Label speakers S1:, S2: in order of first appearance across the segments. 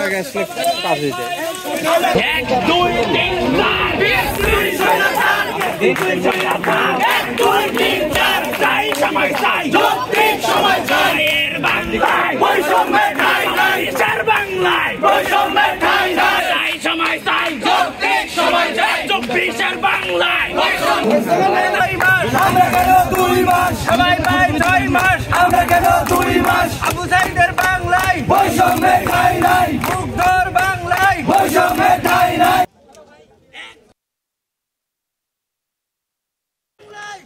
S1: আগে আসলে কাজ হইতে।
S2: এক দুই তিন চার এক দুই তিন চার চাই সময় চাই যৌক্তিক সময় চাই এর বাংলায় বৈষম্যের ঠাঁই নাই চার বাংলায় বৈষম্যের ঠাঁই নাই চাই সময় চাই যৌক্তিক সময় চাই 24-এর বাংলায়
S3: আমরা কেন 2 মাস সবাই পাই 6 মাস আমরা কেন 2 মাস আবু সাইদের বাংলায় বৈষম্যের ঠাঁই নাই মুগ্ধর বাংলায় বৈষম্যের ঠাঁই নাই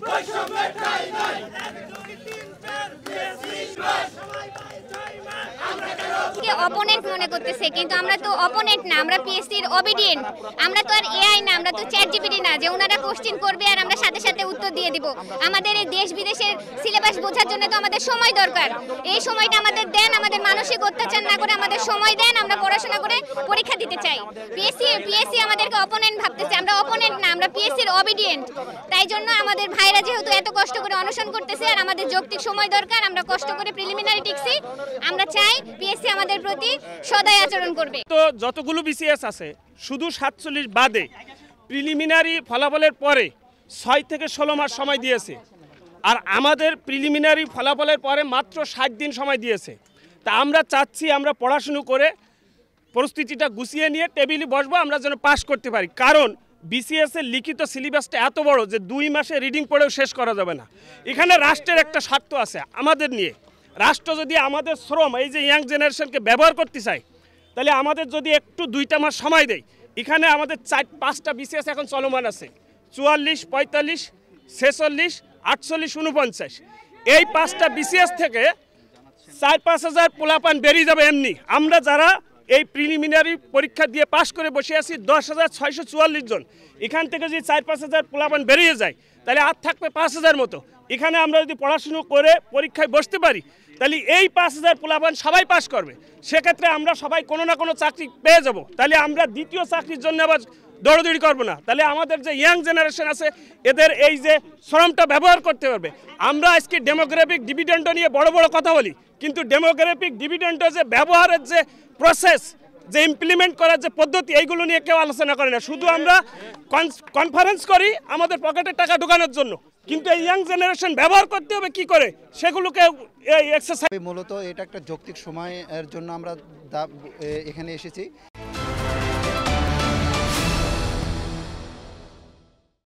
S3: বৈষম্যের ঠাঁই নাই 1 2 3 4 20 মাস সবাই পাই 6 মাস আমরা কেন
S4: কে অপোনেন্ট মনে করতেছে কিন্তু আমরা তো অপোনেন্ট না আমরা পিএসসির অবিডিয়েন্ট আমরা তো আর এআই না আমরা তো চ্যাট জিপিটি না যে ওনারা কোশ্চেন করবে আর আমরা সাথে সাথে উত্তর দিয়ে দিব আমাদের এই দেশ বিদেশের সিলেবাস বোঝার জন্য তো আমাদের সময় দরকার এই সময়টা আমাদের দেন আমাদের মানসিক অত্যাচার না করে আমাদের সময় দেন আমরা পড়াশোনা করে পরীক্ষা দিতে চাই পিএসসি আমাদেরকে অপোনেন্ট ভাবতেছে আমরা অপোনেন্ট না আমরা পিএসসির অবিডিয়েন্ট তাই জন্য আমাদের ভাইরা যেহেতু এত কষ্ট করে অনশন করতেছে আর আমাদের যৌক্তিক সময় দরকার আমরা কষ্ট করে প্রিলিমিনারি টিকছি আমরা চাই পিএসসি আমাদের প্রতি সদয় আচরণ করবে।
S5: তো যতগুলো বিসিএস আছে শুধু 47 বাদে প্রিলিমিনারি ফলাফলের পরে 6 থেকে 16 মাস সময় দিয়েছে আর আমাদের প্রিলিমিনারি ফলাফলের পরে মাত্র 60 দিন সময় দিয়েছে তা আমরা চাচ্ছি আমরা পড়াশুনো করে পরিস্থিতিটা গুছিয়ে নিয়ে টেবিলে বসবো আমরা যেন পাস করতে পারি কারণ বিসিএস এর লিখিত সিলেবাসটা এত বড় যে 2 মাসে রিডিং পড়েও শেষ করা যাবে না এখানে রাষ্ট্রের একটা স্বার্থ আছে আমাদের নিয়ে রাষ্ট্র যদি আমাদের শ্রম এই যে ইয়াং জেনারেশনকে ব্যবহার করতে চায় তাহলে আমাদের যদি একটু 2টা মাস সময় দেয় এখানে আমাদের 4-5টা বিসিএস এখন চলমান আছে 44 45 46 48 49 এই 5টা বিসিএস থেকে 4-5 হাজার পোলাপান বেরিয়ে যাবে এমনি আমরা যারা এই প্রিলিমিনারি পরীক্ষা দিয়ে পাশ করে বসে আছি 10,644 জন এখান থেকে যদি 4-5 হাজার পোলাপান বেরিয়ে যায় তাহলে আর থাকবে 5,000 মতো এখানে আমরা যদি পড়াশুনো করে পরীক্ষায় বসতে পারি তাহলে এই 5,000 পোলাপান সবাই পাস করবে সেক্ষেত্রে আমরা সবাই কোনো না কোনো চাকরি পেয়ে যাব তাহলে আমরা দ্বিতীয় চাকরির জন্য আবার দৌড়দৌড়ি করবো না তাহলে আমাদের যে ইয়াং জেনারেশন আছে এদের এই যে শ্রমটা ব্যবহার করতে পারবে আমরা আজকে ডেমোগ্রাফিক ডিভিডেন্ড নিয়ে বড় বড় কথা বলি কিন্তু ডেমোগ্রাফিক ডিভিডেন্ডের যে ব্যবহারের যে প্রসেস যে ইমপ্লিমেন্ট করার যে পদ্ধতি এইগুলো নিয়ে কেউ আলোচনা করে না শুধু আমরা কনফারেন্স করি আমাদের পকেটে টাকা ঢোকানোর জন্য কিন্তু এই ইয়াং জেনারেশন ব্যবহার করতে হবে কি করে সেগুলোকে এক্সারসাইজ
S6: মূলত এটা একটা যৌক্তিক সময়ের জন্য আমরা এখানে এসেছি